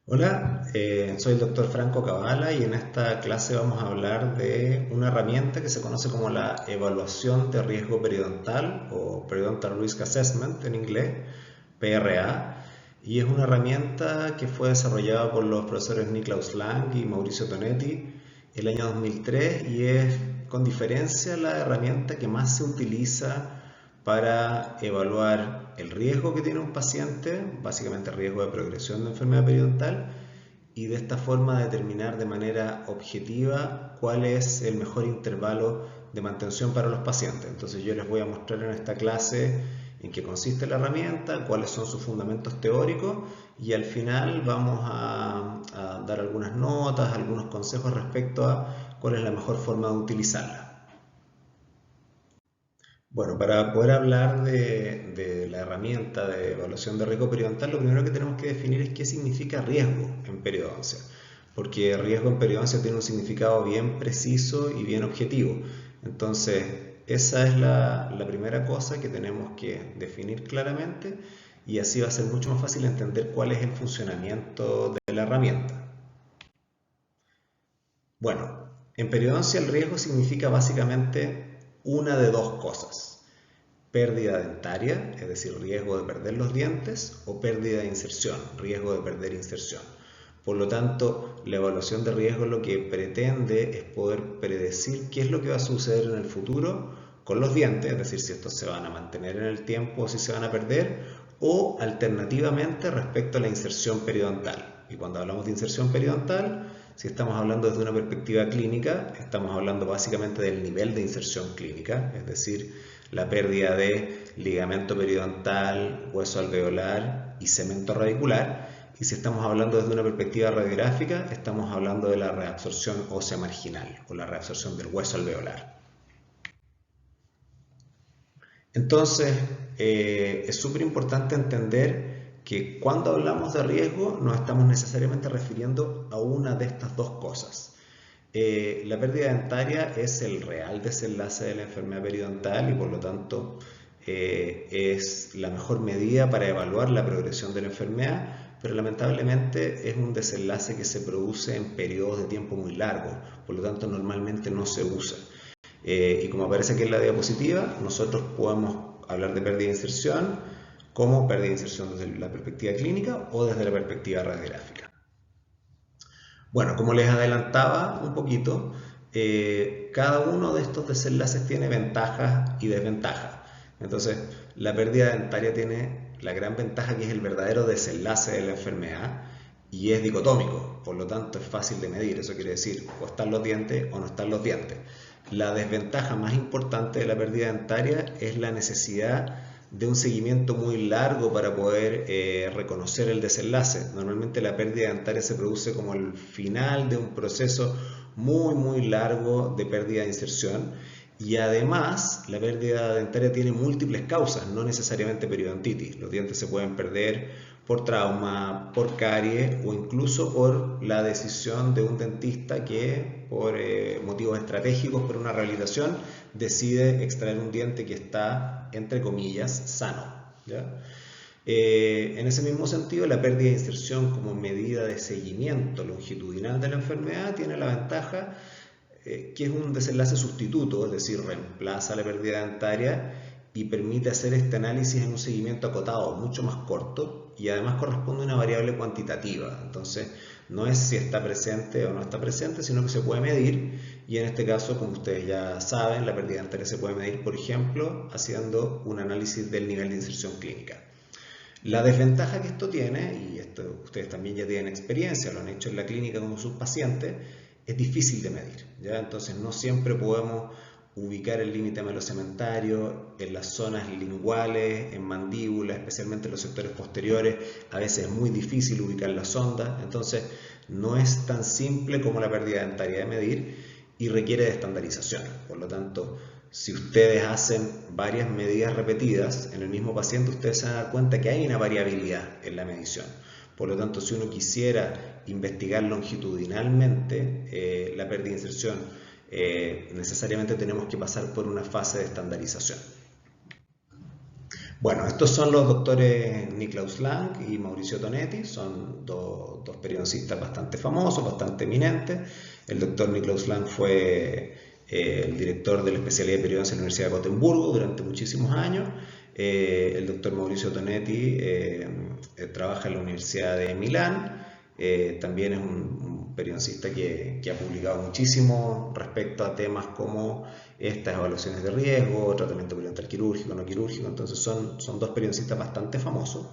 Hola, soy el doctor Franco Cabala y en esta clase vamos a hablar de una herramienta que se conoce como la evaluación de riesgo periodontal o Periodontal Risk Assessment en inglés, PRA, y es una herramienta que fue desarrollada por los profesores Niklaus Lang y Mauricio Tonetti el año 2003 y es con diferencia la herramienta que más se utiliza para evaluar el riesgo que tiene un paciente, básicamente el riesgo de progresión de enfermedad periodontal, y de esta forma determinar de manera objetiva cuál es el mejor intervalo de mantención para los pacientes. Entonces yo les voy a mostrar en esta clase en qué consiste la herramienta, cuáles son sus fundamentos teóricos y al final vamos a dar algunas notas, algunos consejos respecto a cuál es la mejor forma de utilizarla. Bueno, para poder hablar de la herramienta de evaluación de riesgo periodontal, lo primero que tenemos que definir es qué significa riesgo en periodoncia, porque riesgo en periodoncia tiene un significado bien preciso y bien objetivo. Entonces, esa es la primera cosa que tenemos que definir claramente y así va a ser mucho más fácil entender cuál es el funcionamiento de la herramienta. Bueno, en periodoncia el riesgo significa básicamente una de dos cosas: pérdida dentaria, es decir, riesgo de perder los dientes, o pérdida de inserción, riesgo de perder inserción. Por lo tanto, la evaluación de riesgo lo que pretende es poder predecir qué es lo que va a suceder en el futuro con los dientes, es decir, si estos se van a mantener en el tiempo o si se van a perder, o alternativamente respecto a la inserción periodontal. Y cuando hablamos de inserción periodontal, si estamos hablando desde una perspectiva clínica, estamos hablando básicamente del nivel de inserción clínica, es decir, la pérdida de ligamento periodontal, hueso alveolar y cemento radicular. Y si estamos hablando desde una perspectiva radiográfica, estamos hablando de la reabsorción ósea marginal o la reabsorción del hueso alveolar. Entonces, es súper importante entender que cuando hablamos de riesgo nos estamos necesariamente refiriendo a una de estas dos cosas. La pérdida dentaria es el real desenlace de la enfermedad periodontal y por lo tanto es la mejor medida para evaluar la progresión de la enfermedad, pero lamentablemente es un desenlace que se produce en periodos de tiempo muy largos, por lo tanto normalmente no se usa. Y como aparece aquí en la diapositiva, nosotros podemos hablar de pérdida de inserción como pérdida de inserción desde la perspectiva clínica o desde la perspectiva radiográfica. Bueno, como les adelantaba un poquito, cada uno de estos desenlaces tiene ventajas y desventajas. Entonces, la pérdida dentaria tiene la gran ventaja que es el verdadero desenlace de la enfermedad y es dicotómico, por lo tanto es fácil de medir. Eso quiere decir, o están los dientes o no están los dientes. La desventaja más importante de la pérdida dentaria es la necesidad de un seguimiento muy largo para poder reconocer el desenlace. Normalmente la pérdida dentaria se produce como al final de un proceso muy largo de pérdida de inserción y además la pérdida dentaria tiene múltiples causas, no necesariamente periodontitis. Los dientes se pueden perder por trauma, por caries o incluso por la decisión de un dentista que por motivos estratégicos, por una rehabilitación, decide extraer un diente que está, entre comillas, sano. ¿Ya? En ese mismo sentido, la pérdida de inserción como medida de seguimiento longitudinal de la enfermedad tiene la ventaja que es un desenlace sustituto, es decir, reemplaza la pérdida dentaria y permite hacer este análisis en un seguimiento acotado, mucho más corto y además corresponde a una variable cuantitativa. Entonces, no es si está presente o no está presente, sino que se puede medir y en este caso, como ustedes ya saben, la pérdida dentaria se puede medir, por ejemplo, haciendo un análisis del nivel de inserción clínica. La desventaja que esto tiene, y esto ustedes también ya tienen experiencia, lo han hecho en la clínica con sus pacientes, es difícil de medir, ¿ya? Entonces no siempre podemos ubicar el límite melocementario en las zonas linguales, en mandíbula, especialmente en los sectores posteriores. A veces es muy difícil ubicar la sonda, entonces no es tan simple como la pérdida dentaria de medir y requiere de estandarización. Por lo tanto, si ustedes hacen varias medidas repetidas en el mismo paciente, ustedes se van a dar cuenta que hay una variabilidad en la medición. Por lo tanto, si uno quisiera investigar longitudinalmente la pérdida de inserción, necesariamente tenemos que pasar por una fase de estandarización. Bueno, estos son los doctores Niklaus Lang y Mauricio Tonetti, son dos periodoncistas bastante famosos, bastante eminentes. El doctor Niklaus Lang fue el director de la especialidad de periodoncia en la Universidad de Gotemburgo durante muchísimos años. El doctor Mauricio Tonetti trabaja en la Universidad de Milán. También es un periodoncista que ha publicado muchísimo respecto a temas como estas evaluaciones de riesgo, tratamiento periodontal quirúrgico, no quirúrgico. Entonces son dos periodoncistas bastante famosos.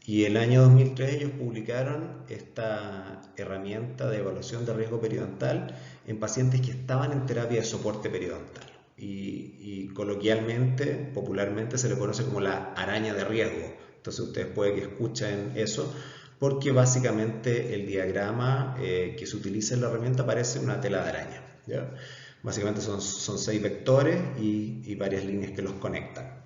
Y el año 2003 ellos publicaron esta herramienta de evaluación de riesgo periodontal en pacientes que estaban en terapia de soporte periodontal. Y coloquialmente, popularmente, se le conoce como la araña de riesgo. Entonces ustedes pueden que escuchen eso, porque básicamente el diagrama que se utiliza en la herramienta parece una tela de araña, ¿ya? Básicamente son 6 vectores y varias líneas que los conectan.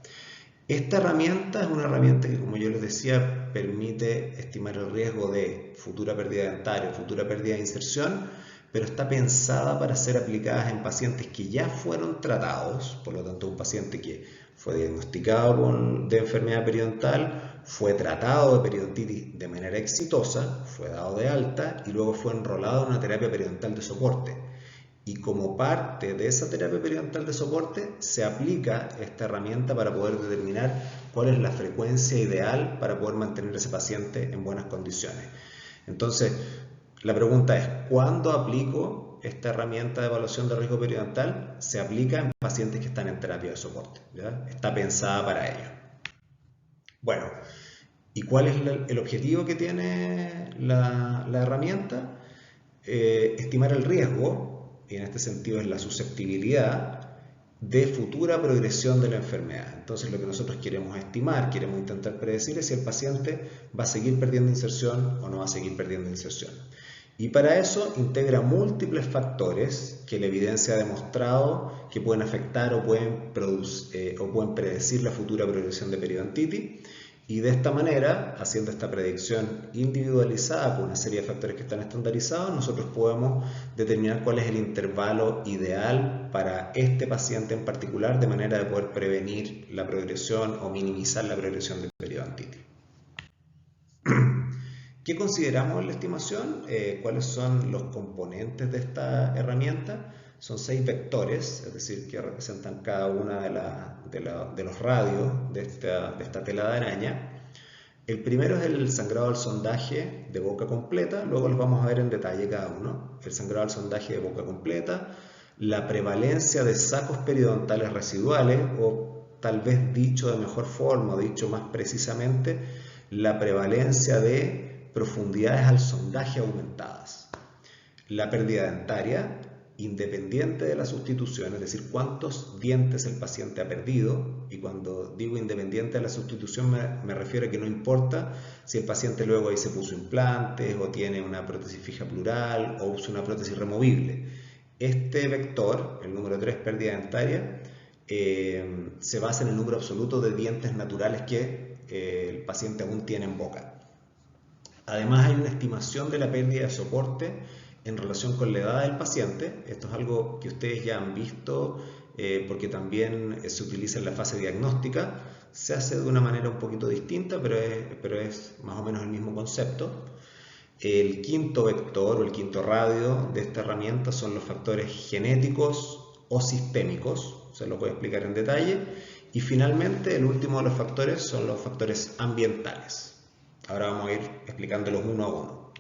Esta herramienta es una herramienta que, como yo les decía, permite estimar el riesgo de futura pérdida dentaria, futura pérdida de inserción, pero está pensada para ser aplicada en pacientes que ya fueron tratados. Por lo tanto, un paciente que fue diagnosticado de enfermedad periodontal, fue tratado de periodontitis de manera exitosa, fue dado de alta y luego fue enrolado en una terapia periodontal de soporte. Y como parte de esa terapia periodontal de soporte se aplica esta herramienta para poder determinar cuál es la frecuencia ideal para poder mantener a ese paciente en buenas condiciones. Entonces, la pregunta es, ¿cuándo aplico esta herramienta de evaluación de riesgo periodontal? Se aplica en pacientes que están en terapia de soporte, ¿ya? Está pensada para ello. Bueno, ¿y cuál es el objetivo que tiene la herramienta? Estimar el riesgo, y en este sentido es la susceptibilidad de futura progresión de la enfermedad. Entonces lo que nosotros queremos estimar, queremos intentar predecir es si el paciente va a seguir perdiendo inserción o no va a seguir perdiendo inserción. Y para eso integra múltiples factores que la evidencia ha demostrado que pueden afectar o pueden predecir la futura progresión de periodontitis. Y de esta manera, haciendo esta predicción individualizada con una serie de factores que están estandarizados, nosotros podemos determinar cuál es el intervalo ideal para este paciente en particular, de manera de poder prevenir la progresión o minimizar la progresión de periodontitis. ¿Qué consideramos en la estimación? ¿Cuáles son los componentes de esta herramienta? Son 6 vectores, es decir, que representan cada una de los radios de esta tela de araña. El primero es el sangrado al sondaje de boca completa, luego los vamos a ver en detalle cada uno. El sangrado al sondaje de boca completa, la prevalencia de sacos periodontales residuales, o tal vez dicho de mejor forma, o dicho más precisamente, la prevalencia de profundidades al sondaje aumentadas. La pérdida dentaria, independiente de la sustitución, es decir, cuántos dientes el paciente ha perdido, y cuando digo independiente de la sustitución me refiero a que no importa si el paciente luego ahí se puso implantes o tiene una prótesis fija plural o usa una prótesis removible. Este vector, el número 3, pérdida dentaria, se basa en el número absoluto de dientes naturales que el paciente aún tiene en boca. Además, hay una estimación de la pérdida de soporte en relación con la edad del paciente. Esto es algo que ustedes ya han visto porque también se utiliza en la fase diagnóstica. Se hace de una manera un poquito distinta, pero es más o menos el mismo concepto. El quinto vector o el quinto radio de esta herramienta son los factores genéticos o sistémicos. Se lo voy a explicar en detalle. Y finalmente, el último de los factores son los factores ambientales. Ahora vamos a ir explicándolos uno a uno.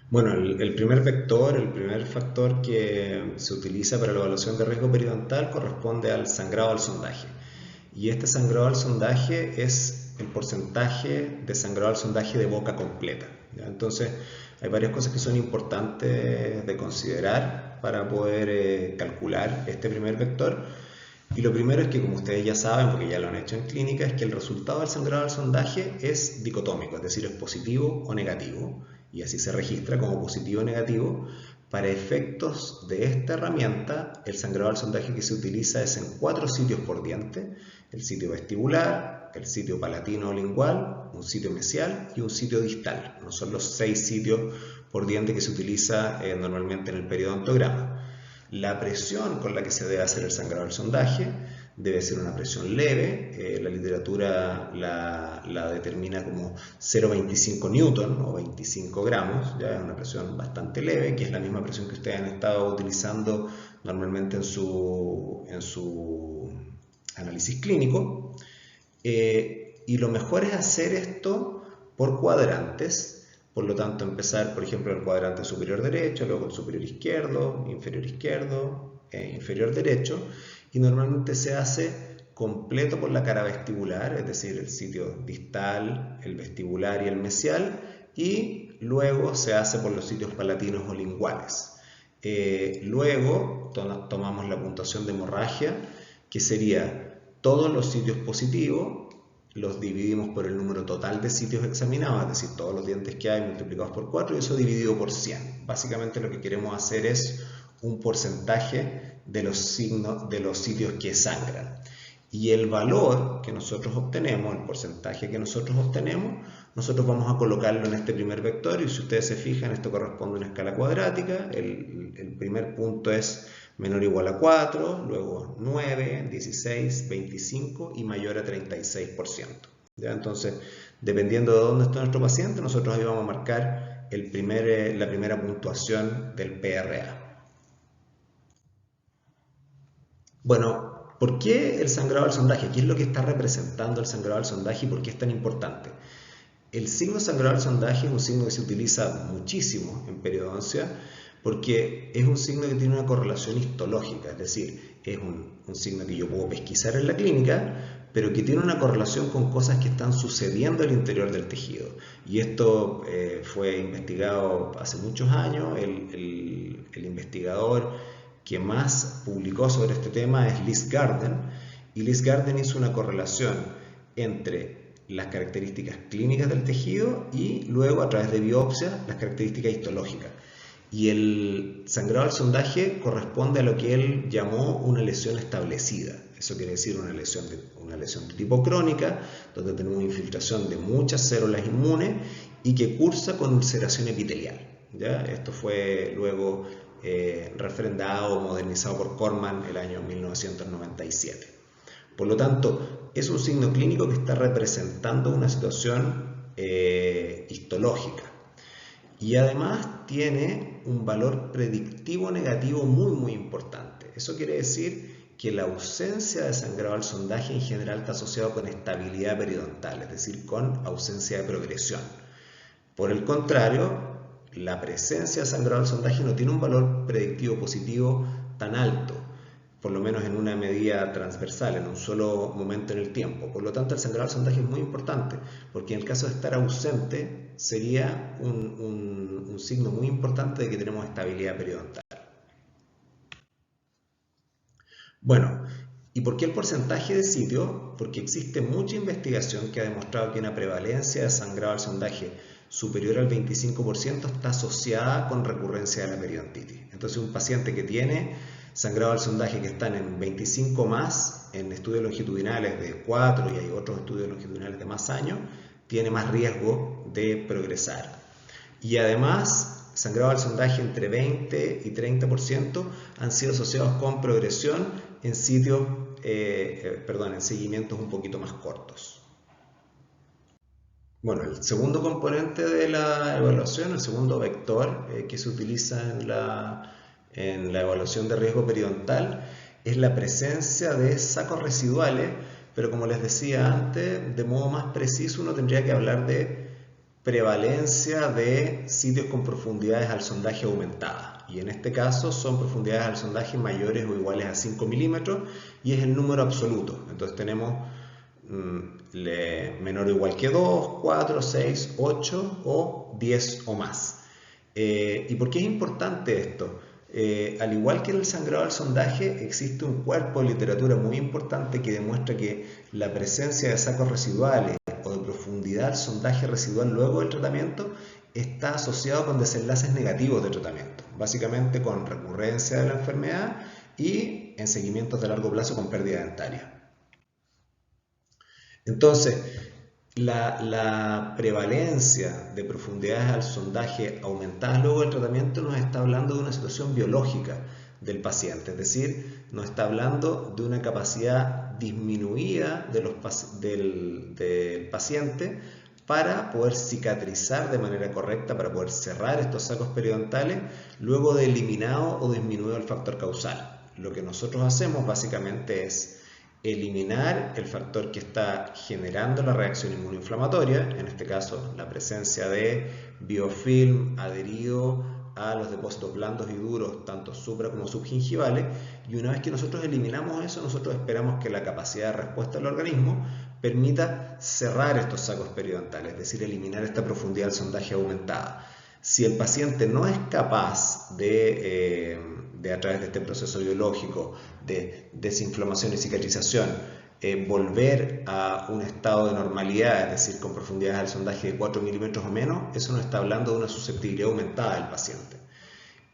Bueno, el primer vector, el primer factor que se utiliza para la evaluación de riesgo periodontal corresponde al sangrado al sondaje. Y este sangrado al sondaje es el porcentaje de sangrado al sondaje de boca completa, ¿ya? Entonces, hay varias cosas que son importantes de considerar para poder calcular este primer vector. Y lo primero es que, como ustedes ya saben, porque ya lo han hecho en clínica, es que el resultado del sangrado al sondaje es dicotómico, es decir, es positivo o negativo, y así se registra como positivo o negativo. Para efectos de esta herramienta, el sangrado al sondaje que se utiliza es en 4 sitios por diente: el sitio vestibular, el sitio palatino o lingual, un sitio mesial y un sitio distal. No son los 6 sitios por diente que se utiliza normalmente en el periodontograma. La presión con la que se debe hacer el sangrado al sondaje debe ser una presión leve. La literatura la determina como 0,25 newton o 25 gramos, ya es una presión bastante leve, que es la misma presión que ustedes han estado utilizando normalmente en su análisis clínico. Y lo mejor es hacer esto por cuadrantes. Por lo tanto, empezar, por ejemplo, en el cuadrante superior derecho, luego el superior izquierdo, inferior derecho, y normalmente se hace completo por la cara vestibular, es decir, el sitio distal, el vestibular y el mesial, y luego se hace por los sitios palatinos o linguales. Luego tomamos la puntuación de hemorragia, que sería todos los sitios positivos, los dividimos por el número total de sitios examinados, es decir, todos los dientes que hay multiplicados por 4 y eso dividido por 100. Básicamente lo que queremos hacer es un porcentaje de los sitios que sangran. Y el valor que nosotros obtenemos, el porcentaje que nosotros obtenemos, nosotros vamos a colocarlo en este primer vector y si ustedes se fijan, esto corresponde a una escala cuadrática. El primer punto es menor o igual a 4, luego 9, 16, 25 y mayor a 36%. ¿Ya? Entonces, dependiendo de dónde está nuestro paciente, nosotros ahí vamos a marcar la primera puntuación del PRA. Bueno, ¿por qué el sangrado al sondaje? ¿Qué es lo que está representando el sangrado al sondaje y por qué es tan importante? El signo sangrado al sondaje es un signo que se utiliza muchísimo en periodoncia porque es un signo que tiene una correlación histológica, es decir, es un signo que yo puedo pesquisar en la clínica, pero que tiene una correlación con cosas que están sucediendo al interior del tejido. Y esto fue investigado hace muchos años. El investigador que más publicó sobre este tema es Liz Garden, y Liz Garden hizo una correlación entre las características clínicas del tejido y luego a través de biopsia las características histológicas. Y el sangrado al sondaje corresponde a lo que él llamó una lesión establecida. Eso quiere decir una lesión de tipo crónica, donde tenemos infiltración de muchas células inmunes y que cursa con ulceración epitelial. ¿Ya? Esto fue luego refrendado o modernizado por Corman el año 1997. Por lo tanto, es un signo clínico que está representando una situación histológica y además tiene un valor predictivo negativo muy importante. Eso quiere decir que la ausencia de sangrado al sondaje en general está asociado con estabilidad periodontal, es decir, con ausencia de progresión. Por el contrario, la presencia de sangrado al sondaje no tiene un valor predictivo positivo tan alto, por lo menos en una medida transversal, en un solo momento en el tiempo. Por lo tanto, el sangrado al sondaje es muy importante, porque en el caso de estar ausente, sería un signo muy importante de que tenemos estabilidad periodontal. Bueno, ¿y por qué el porcentaje de sitio? Porque existe mucha investigación que ha demostrado que una prevalencia de sangrado al sondaje superior al 25% está asociada con recurrencia de la periodontitis. Entonces, un paciente que tiene sangrado al sondaje que están en 25 más, en estudios longitudinales de 4 y hay otros estudios longitudinales de más años, tiene más riesgo de progresar. Y además, sangrado al sondaje entre 20 y 30% han sido asociados con progresión en en seguimientos un poquito más cortos. Bueno, el segundo componente de la evaluación, el segundo vector que se utiliza en la evaluación de riesgo periodontal es la presencia de sacos residuales, pero como les decía antes, de modo más preciso uno tendría que hablar de prevalencia de sitios con profundidades al sondaje aumentadas. Y en este caso son profundidades al sondaje mayores o iguales a 5 milímetros y es el número absoluto. Entonces tenemos menor o igual que 2, 4, 6, 8 o 10 o más. ¿Y por qué es importante esto? Al igual que en el sangrado al sondaje, existe un cuerpo de literatura muy importante que demuestra que la presencia de sacos residuales o de profundidad al sondaje residual luego del tratamiento está asociado con desenlaces negativos de tratamiento, básicamente con recurrencia de la enfermedad y en seguimientos de largo plazo con pérdida dentaria. Entonces, la prevalencia de profundidades al sondaje aumentadas luego del tratamiento nos está hablando de una situación biológica del paciente, es decir, nos está hablando de una capacidad disminuida del paciente para poder cicatrizar de manera correcta, para poder cerrar estos sacos periodontales luego de eliminado o disminuido el factor causal. Lo que nosotros hacemos básicamente es eliminar el factor que está generando la reacción inmunoinflamatoria, en este caso la presencia de biofilm adherido a los depósitos blandos y duros, tanto supra como subgingivales, y una vez que nosotros eliminamos eso, nosotros esperamos que la capacidad de respuesta del organismo permita cerrar estos sacos periodontales, es decir, eliminar esta profundidad del sondaje aumentada. Si el paciente no es capaz de a través de este proceso biológico de desinflamación y cicatrización, volver a un estado de normalidad, es decir, con profundidades del sondaje de 4 milímetros o menos, eso nos está hablando de una susceptibilidad aumentada del paciente.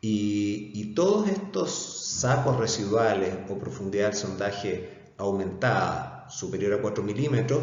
Y todos estos sacos residuales o profundidad del sondaje aumentada superior a 4 milímetros,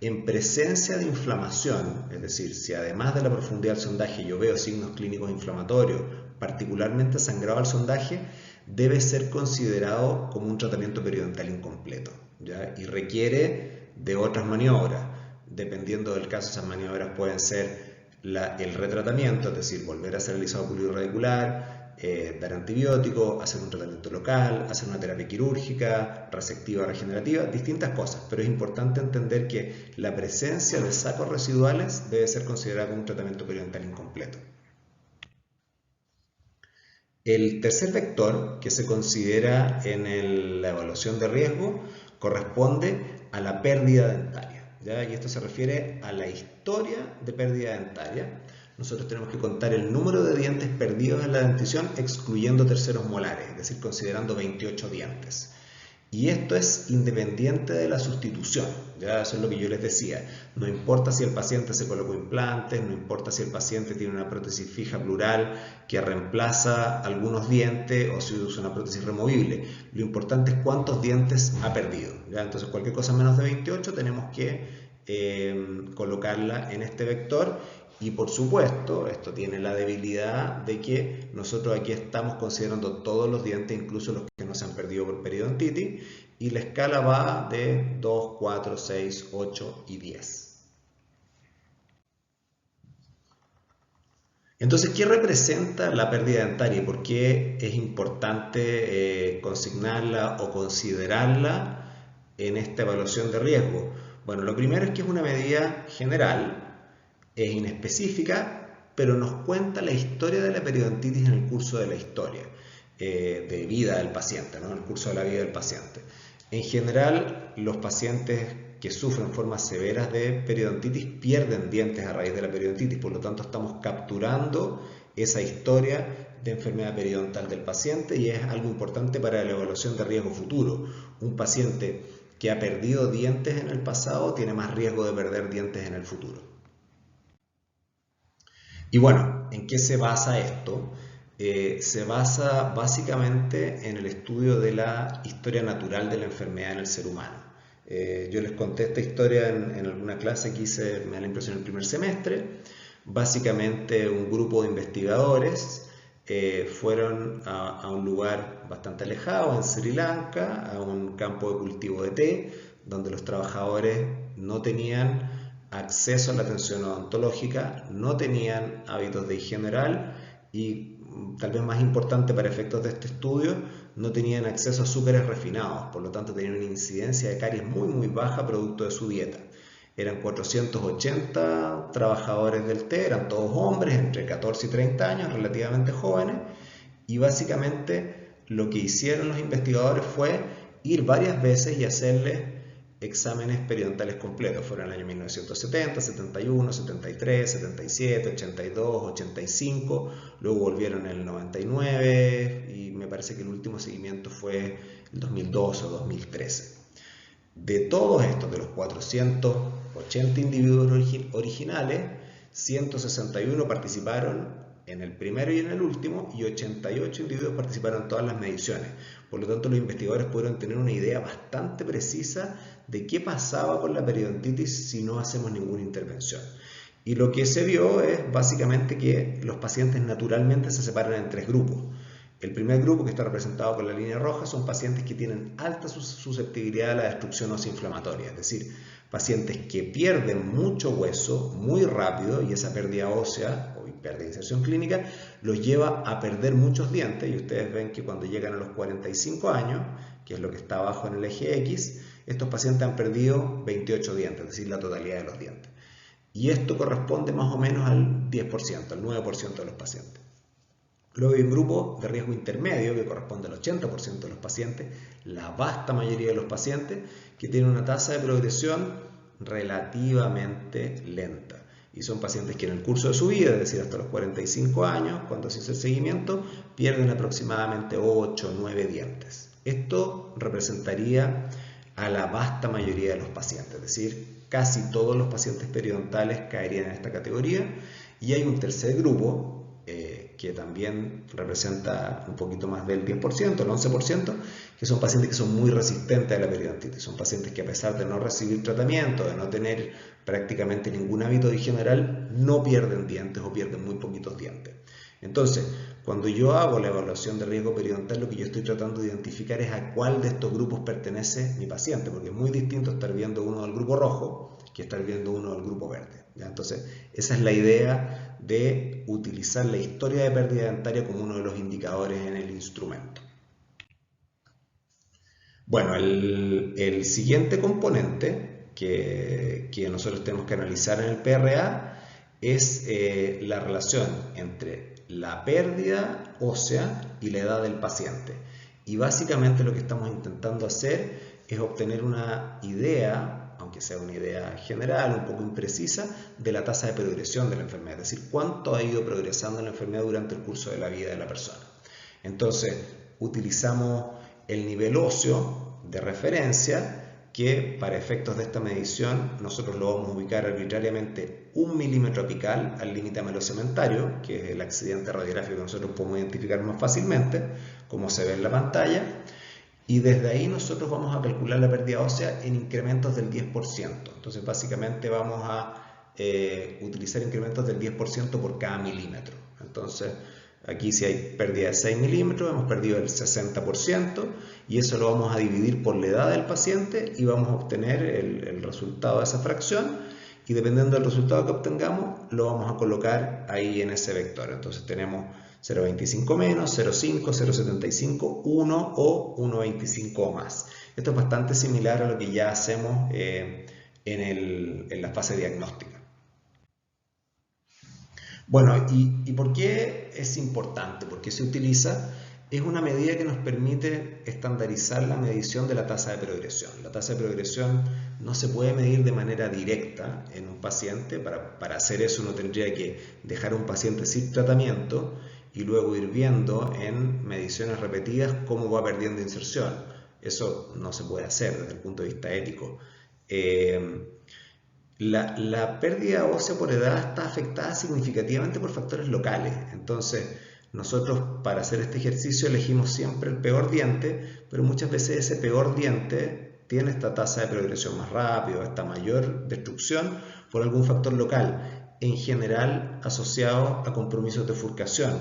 en presencia de inflamación, es decir, si además de la profundidad del sondaje yo veo signos clínicos inflamatorios, particularmente sangrado al sondaje, debe ser considerado como un tratamiento periodontal incompleto, ¿ya? Y requiere de otras maniobras. Dependiendo del caso, esas maniobras pueden ser el retratamiento, es decir, volver a hacer el alisado pulido radicular, dar antibiótico, hacer un tratamiento local, hacer una terapia quirúrgica, resectiva, regenerativa, distintas cosas, pero es importante entender que la presencia de sacos residuales debe ser considerada como un tratamiento periodontal incompleto. El tercer vector que se considera en la evaluación de riesgo corresponde a la pérdida dentaria, ¿ya? Y esto se refiere a la historia de pérdida dentaria. Nosotros tenemos que contar el número de dientes perdidos en la dentición excluyendo terceros molares, es decir, considerando 28 dientes. Y esto es independiente de la sustitución, ¿ya? Eso es lo que yo les decía. No importa si el paciente se colocó implantes, no importa si el paciente tiene una prótesis fija plural que reemplaza algunos dientes o si usa una prótesis removible. Lo importante es cuántos dientes ha perdido, ¿ya? Entonces cualquier cosa menos de 28 tenemos que colocarla en este vector. Y por supuesto, esto tiene la debilidad de que nosotros aquí estamos considerando todos los dientes, incluso los que no se han perdido por periodontitis, y la escala va de 2, 4, 6, 8 y 10. Entonces, ¿qué representa la pérdida dentaria y por qué es importante consignarla o considerarla en esta evaluación de riesgo? Bueno, lo primero es que es una medida general, es inespecífica, pero nos cuenta la historia de la periodontitis en el curso de la historia de vida del paciente, ¿no? En el curso de la vida del paciente. En general, los pacientes que sufren formas severas de periodontitis pierden dientes a raíz de la periodontitis, por lo tanto estamos capturando esa historia de enfermedad periodontal del paciente y es algo importante para la evaluación de riesgo futuro. Un paciente que ha perdido dientes en el pasado tiene más riesgo de perder dientes en el futuro. Y bueno, ¿en qué se basa esto? Se basa básicamente en el estudio de la historia natural de la enfermedad en el ser humano. Yo les conté esta historia en alguna clase que hice, me da la impresión, el primer semestre. Básicamente un grupo de investigadores fueron a un lugar bastante alejado, en Sri Lanka, a un campo de cultivo de té, donde los trabajadores no tenían acceso a la atención odontológica, no tenían hábitos de higiene oral y, tal vez más importante para efectos de este estudio, no tenían acceso a azúcares refinados, por lo tanto tenían una incidencia de caries muy baja producto de su dieta. Eran 480 trabajadores del té, eran todos hombres entre 14 y 30 años, relativamente jóvenes, y básicamente lo que hicieron los investigadores fue ir varias veces y hacerles exámenes periodontales completos. Fueron en el año 1970, 71, 73, 77, 82, 85, luego volvieron en el 99 y me parece que el último seguimiento fue el 2012 o 2013. De todos estos, de los 480 individuos originales, 161 participaron en el primero y en el último y 88 individuos participaron en todas las mediciones. Por lo tanto, los investigadores pudieron tener una idea bastante precisa de qué pasaba con la periodontitis si no hacemos ninguna intervención. Y lo que se vio es básicamente que los pacientes naturalmente se separan en tres grupos. El primer grupo, que está representado con la línea roja, son pacientes que tienen alta susceptibilidad a la destrucción ósea inflamatoria, es decir, pacientes que pierden mucho hueso muy rápido, y esa pérdida ósea o pérdida de inserción clínica los lleva a perder muchos dientes, y ustedes ven que cuando llegan a los 45 años, que es lo que está abajo en el eje X, estos pacientes han perdido 28 dientes, es decir, la totalidad de los dientes. Y esto corresponde más o menos al 10%, al 9% de los pacientes. Luego hay un grupo de riesgo intermedio que corresponde al 80% de los pacientes, la vasta mayoría de los pacientes, que tienen una tasa de progresión relativamente lenta. Y son pacientes que en el curso de su vida, es decir, hasta los 45 años, cuando se hace el seguimiento, pierden aproximadamente 8 o 9 dientes. Esto representaría a la vasta mayoría de los pacientes, es decir, casi todos los pacientes periodontales caerían en esta categoría. Y hay un tercer grupo, que también representa un poquito más del 10%, el 11%, que son pacientes que son muy resistentes a la periodontitis. Son pacientes que, a pesar de no recibir tratamiento, de no tener prácticamente ningún hábito de higiene oral, no pierden dientes o pierden muy poquitos dientes. Entonces, cuando yo hago la evaluación de riesgo periodontal, lo que yo estoy tratando de identificar es a cuál de estos grupos pertenece mi paciente, porque es muy distinto estar viendo uno del grupo rojo que estar viendo uno del grupo verde. ¿Ya? Entonces, esa es la idea de utilizar la historia de pérdida dentaria como uno de los indicadores en el instrumento. Bueno, el siguiente componente que nosotros tenemos que analizar en el PRA es la relación entre la pérdida ósea y la edad del paciente. Y básicamente lo que estamos intentando hacer es obtener una idea, aunque sea una idea general, un poco imprecisa, de la tasa de progresión de la enfermedad, es decir, cuánto ha ido progresando la enfermedad durante el curso de la vida de la persona. Entonces, utilizamos el nivel óseo de referencia, que para efectos de esta medición nosotros lo vamos a ubicar arbitrariamente 1 milímetro apical al límite amelocementario, que es el accidente radiográfico que nosotros podemos identificar más fácilmente, como se ve en la pantalla. Y desde ahí nosotros vamos a calcular la pérdida ósea en incrementos del 10%. Entonces básicamente vamos a utilizar incrementos del 10% por cada milímetro. Entonces aquí, si hay pérdida de 6 milímetros, hemos perdido el 60%, y eso lo vamos a dividir por la edad del paciente y vamos a obtener el resultado de esa fracción, y dependiendo del resultado que obtengamos lo vamos a colocar ahí en ese vector. Entonces tenemos 0,25 menos, 0,5, 0,75, 1 o 1,25 o más. Esto es bastante similar a lo que ya hacemos en la fase diagnóstica. Bueno, ¿y por qué es importante? ¿Por qué se utiliza? Es una medida que nos permite estandarizar la medición de la tasa de progresión. La tasa de progresión no se puede medir de manera directa en un paciente. Para hacer eso uno tendría que dejar a un paciente sin tratamiento y luego ir viendo en mediciones repetidas cómo va perdiendo inserción. Eso no se puede hacer desde el punto de vista ético. La pérdida ósea por edad está afectada significativamente por factores locales. Entonces, nosotros para hacer este ejercicio elegimos siempre el peor diente, pero muchas veces ese peor diente tiene esta tasa de progresión más rápida, esta mayor destrucción por algún factor local, en general asociado a compromisos de furcación.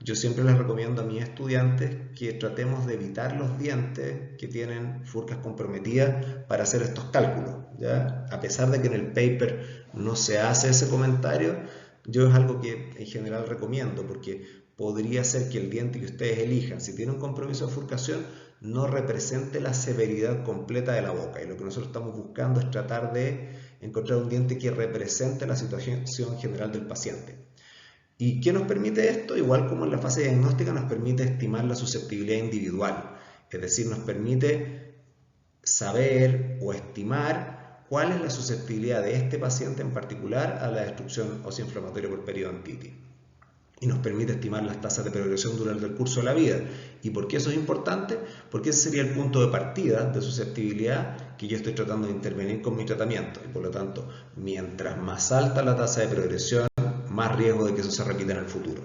Yo siempre les recomiendo a mis estudiantes que tratemos de evitar los dientes que tienen furcas comprometidas para hacer estos cálculos, ¿ya? A pesar de que en el paper no se hace ese comentario, yo es algo que en general recomiendo, porque podría ser que el diente que ustedes elijan, si tiene un compromiso de furcación, no represente la severidad completa de la boca. Y lo que nosotros estamos buscando es tratar de encontrar un diente que represente la situación general del paciente. ¿Y qué nos permite esto? Igual como en la fase diagnóstica, nos permite estimar la susceptibilidad individual. Es decir, nos permite saber o estimar cuál es la susceptibilidad de este paciente en particular a la destrucción óseo-inflamatoria por periodontitis. Y nos permite estimar las tasas de progresión durante el curso de la vida. ¿Y por qué eso es importante? Porque ese sería el punto de partida de susceptibilidad que yo estoy tratando de intervenir con mi tratamiento. Y por lo tanto, mientras más alta la tasa de progresión, más riesgo de que eso se repita en el futuro.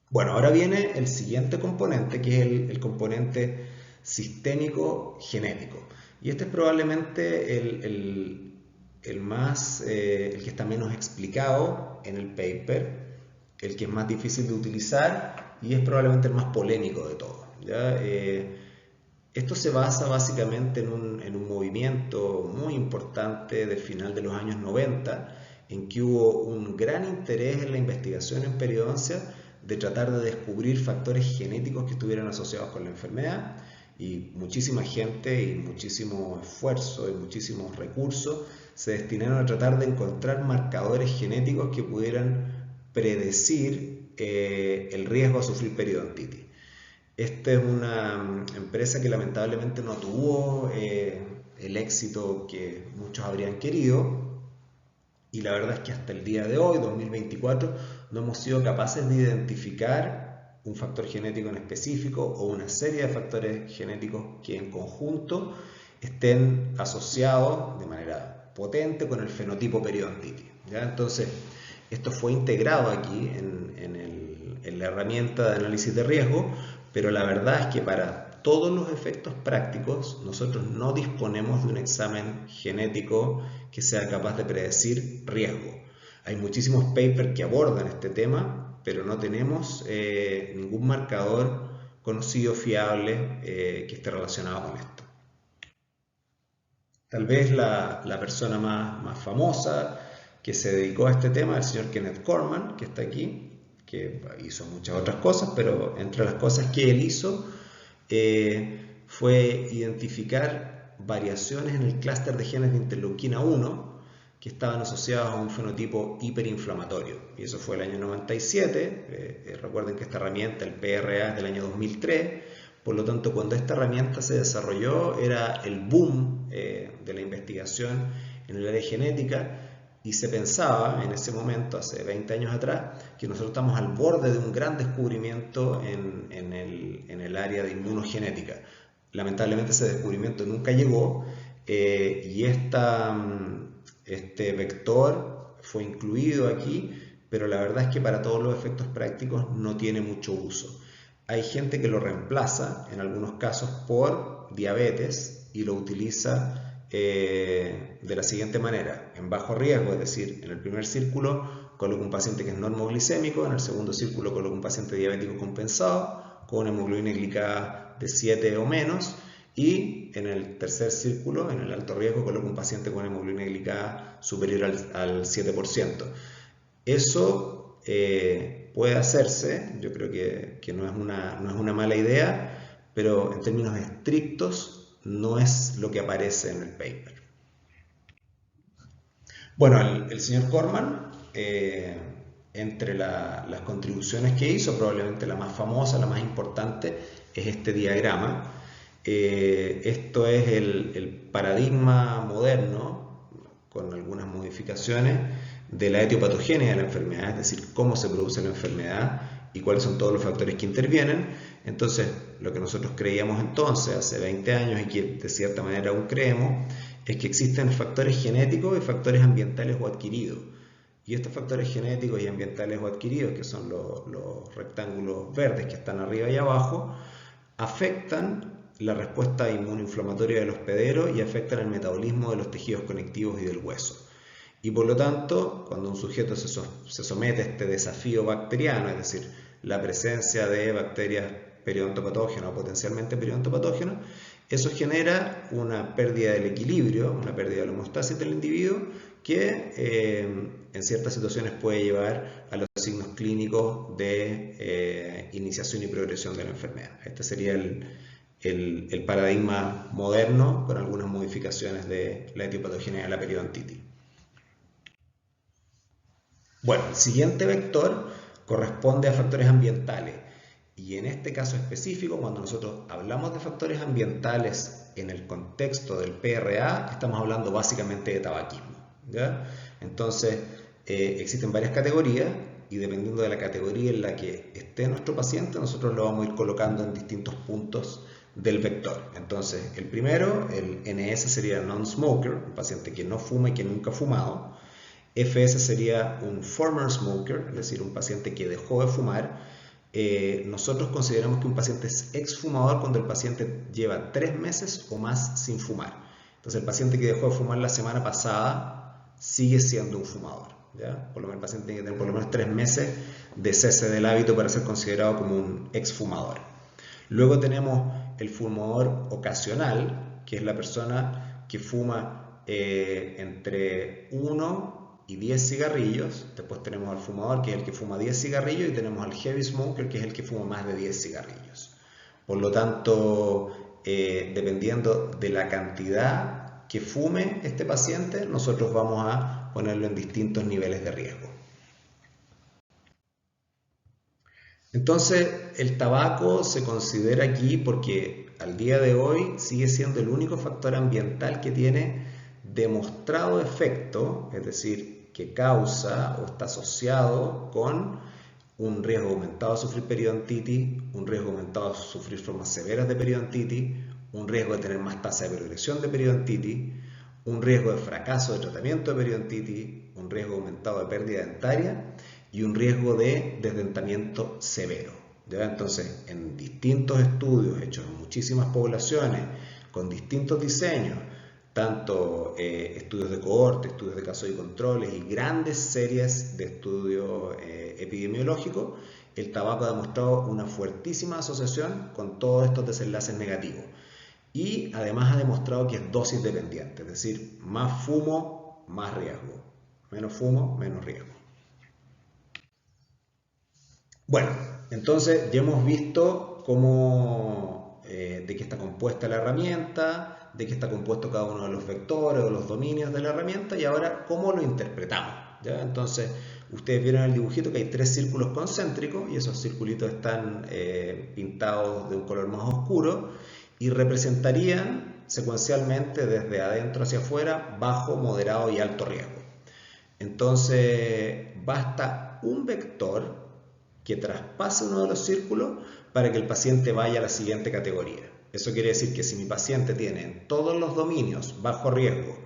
Bueno, ahora viene el siguiente componente, que es el componente sistémico genético. Y este es probablemente el que está menos explicado en el paper, el que es más difícil de utilizar y es probablemente el más polémico de todos, ¿ya? Esto se basa básicamente en un movimiento muy importante del final de los años 90, en que hubo un gran interés en la investigación en periodoncia de tratar de descubrir factores genéticos que estuvieran asociados con la enfermedad, y muchísima gente y muchísimo esfuerzo y muchísimos recursos se destinaron a tratar de encontrar marcadores genéticos que pudieran predecir el riesgo a sufrir periodontitis. Esta es una empresa que lamentablemente no tuvo el éxito que muchos habrían querido, y la verdad es que hasta el día de hoy, 2024, no hemos sido capaces de identificar un factor genético en específico o una serie de factores genéticos que en conjunto estén asociados de manera potente con el fenotipo periodontitis, ¿ya? Entonces, esto fue integrado aquí en la herramienta de análisis de riesgo, pero la verdad es que para todos los efectos prácticos nosotros no disponemos de un examen genético que sea capaz de predecir riesgo. Hay muchísimos papers que abordan este tema, pero no tenemos ningún marcador conocido, fiable, que esté relacionado con esto. Tal vez la persona más famosa que se dedicó a este tema es el señor Kenneth Coleman, que está aquí, que hizo muchas otras cosas, pero entre las cosas que él hizo fue identificar variaciones en el clúster de genes de interleuquina 1 que estaban asociados a un fenotipo hiperinflamatorio. Y eso fue el año 97. Recuerden que esta herramienta, el PRA, es del año 2003. Por lo tanto, cuando esta herramienta se desarrolló, era el boom de la investigación en el área genética, y se pensaba en ese momento, hace 20 años atrás, que nosotros estamos al borde de un gran descubrimiento en el área de inmunogenética. Lamentablemente ese descubrimiento nunca llegó, y este vector fue incluido aquí, pero la verdad es que para todos los efectos prácticos no tiene mucho uso. Hay gente que lo reemplaza en algunos casos por diabetes y lo utiliza de la siguiente manera: en bajo riesgo, es decir, en el primer círculo coloco un paciente que es normoglicémico, en el segundo círculo coloco un paciente diabético compensado con una hemoglobina glicada de 7 o menos, y en el tercer círculo, en el alto riesgo, coloco un paciente con una hemoglobina glicada superior al 7%. Eso puede hacerse, yo creo que no es una mala idea, pero en términos estrictos no es lo que aparece en el paper. Bueno, el señor Corman, entre las contribuciones que hizo, probablemente la más famosa, la más importante, es este diagrama. Esto es el paradigma moderno, con algunas modificaciones, de la etiopatogenia de la enfermedad, es decir, cómo se produce la enfermedad y cuáles son todos los factores que intervienen. Entonces, lo que nosotros creíamos entonces, hace 20 años, y que de cierta manera aún creemos, es que existen factores genéticos y factores ambientales o adquiridos. Y estos factores genéticos y ambientales o adquiridos, que son los rectángulos verdes que están arriba y abajo, afectan la respuesta inmunoinflamatoria del hospedero y afectan el metabolismo de los tejidos conectivos y del hueso. Y por lo tanto, cuando un sujeto se somete a este desafío bacteriano, es decir, la presencia de bacterias periodontopatógenas o potencialmente periodontopatógenas, eso genera una pérdida del equilibrio, una pérdida de la homeostasis del individuo, que en ciertas situaciones puede llevar a los signos clínicos de iniciación y progresión de la enfermedad. Este sería el paradigma moderno, con algunas modificaciones de la etiopatogenia de la periodontitis. Bueno, el siguiente vector corresponde a factores ambientales, y en este caso específico, cuando nosotros hablamos de factores ambientales en el contexto del PRA, estamos hablando básicamente de tabaquismo, ¿ya? Entonces, existen varias categorías, y dependiendo de la categoría en la que esté nuestro paciente, nosotros lo vamos a ir colocando en distintos puntos del vector. Entonces, el primero, el NS, sería non-smoker, un paciente que no fuma y que nunca ha fumado. FS sería un former smoker, es decir, un paciente que dejó de fumar. Nosotros consideramos que un paciente es exfumador cuando el paciente lleva 3 meses o más sin fumar. Entonces, el paciente que dejó de fumar la semana pasada sigue siendo un fumador, ¿ya? Por lo menos el paciente tiene que tener por lo menos 3 meses de cese del hábito para ser considerado como un exfumador. Luego tenemos el fumador ocasional, que es la persona que fuma entre 1 y 10 cigarrillos. Después tenemos al fumador, que es el que fuma 10 cigarrillos, y tenemos al heavy smoker, que es el que fuma más de 10 cigarrillos. Por lo tanto, dependiendo de la cantidad que fume este paciente, nosotros vamos a ponerlo en distintos niveles de riesgo. Entonces, el tabaco se considera aquí porque al día de hoy sigue siendo el único factor ambiental que tiene demostrado efecto, es decir, que causa o está asociado con un riesgo aumentado a sufrir periodontitis, un riesgo aumentado a sufrir formas severas de periodontitis, un riesgo de tener más tasa de progresión de periodontitis, un riesgo de fracaso de tratamiento de periodontitis, un riesgo aumentado de pérdida dentaria y un riesgo de desdentamiento severo. ¿Ya? Entonces, en distintos estudios hechos en muchísimas poblaciones, con distintos diseños, tanto estudios de cohorte, estudios de casos y controles y grandes series de estudios epidemiológicos, el tabaco ha demostrado una fuertísima asociación con todos estos desenlaces negativos. Y además ha demostrado que es dosis dependiente, es decir, más fumo, más riesgo. Menos fumo, menos riesgo. Bueno, entonces ya hemos visto cómo, de qué está compuesta la herramienta, de qué está compuesto cada uno de los vectores o los dominios de la herramienta y ahora cómo lo interpretamos. ¿Ya? Entonces, ustedes vieron en el dibujito que hay 3 círculos concéntricos y esos circulitos están pintados de un color más oscuro y representarían secuencialmente desde adentro hacia afuera bajo, moderado y alto riesgo. Entonces, basta un vector que traspase uno de los círculos para que el paciente vaya a la siguiente categoría. Eso quiere decir que si mi paciente tiene en todos los dominios bajo riesgo,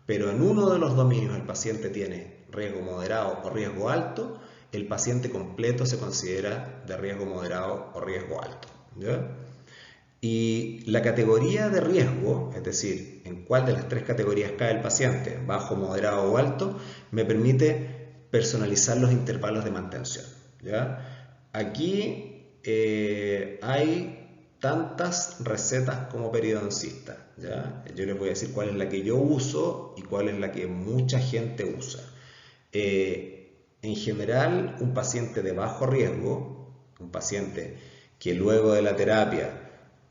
pero en uno de los dominios el paciente tiene riesgo moderado o riesgo alto, el paciente completo se considera de riesgo moderado o riesgo alto. ¿Ya? Y la categoría de riesgo, es decir, en cuál de las 3 categorías cae el paciente, bajo, moderado o alto, me permite personalizar los intervalos de mantención. ¿Ya? Aquí hay tantas recetas como periodoncista. ¿Ya? Yo les voy a decir cuál es la que yo uso y cuál es la que mucha gente usa. En general, un paciente de bajo riesgo, un paciente que luego de la terapia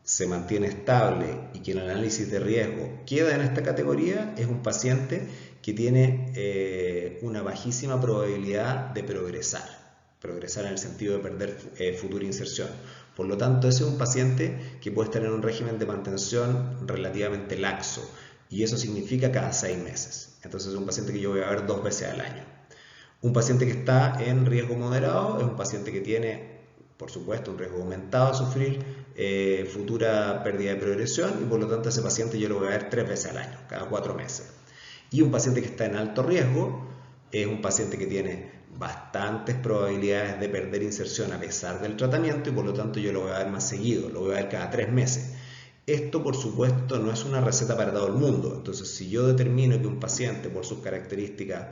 se mantiene estable y que en el análisis de riesgo queda en esta categoría, es un paciente que tiene una bajísima probabilidad de progresar en el sentido de perder futura inserción. Por lo tanto, ese es un paciente que puede estar en un régimen de mantención relativamente laxo y eso significa cada 6 meses. Entonces es un paciente que yo voy a ver 2 veces al año. Un paciente que está en riesgo moderado es un paciente que tiene, por supuesto, un riesgo aumentado de sufrir futura pérdida de progresión y por lo tanto ese paciente yo lo voy a ver 3 veces al año, cada 4 meses. Y un paciente que está en alto riesgo es un paciente que tiene bastantes probabilidades de perder inserción a pesar del tratamiento y por lo tanto yo lo voy a ver más seguido, lo voy a ver cada 3 meses. Esto por supuesto no es una receta para todo el mundo, entonces si yo determino que un paciente por sus características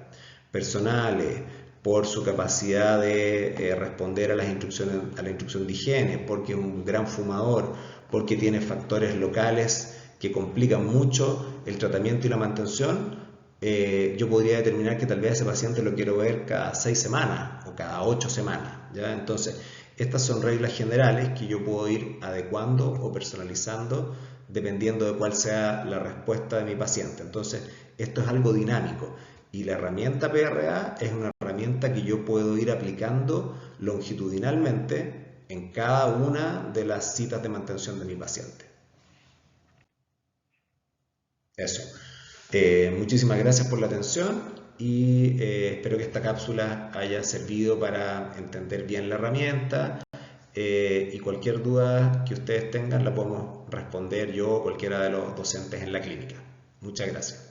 personales, por su capacidad de responder a las instrucciones, a la instrucción de higiene, porque es un gran fumador, porque tiene factores locales que complican mucho el tratamiento y la mantención, yo podría determinar que tal vez ese paciente lo quiero ver cada 6 semanas o cada 8 semanas. ¿Ya? Entonces, estas son reglas generales que yo puedo ir adecuando o personalizando dependiendo de cuál sea la respuesta de mi paciente. Entonces, esto es algo dinámico. Y la herramienta PRA es una herramienta que yo puedo ir aplicando longitudinalmente en cada una de las citas de mantención de mi paciente. Eso. Muchísimas gracias por la atención y espero que esta cápsula haya servido para entender bien la herramienta y cualquier duda que ustedes tengan la podemos responder yo o cualquiera de los docentes en la clínica. Muchas gracias.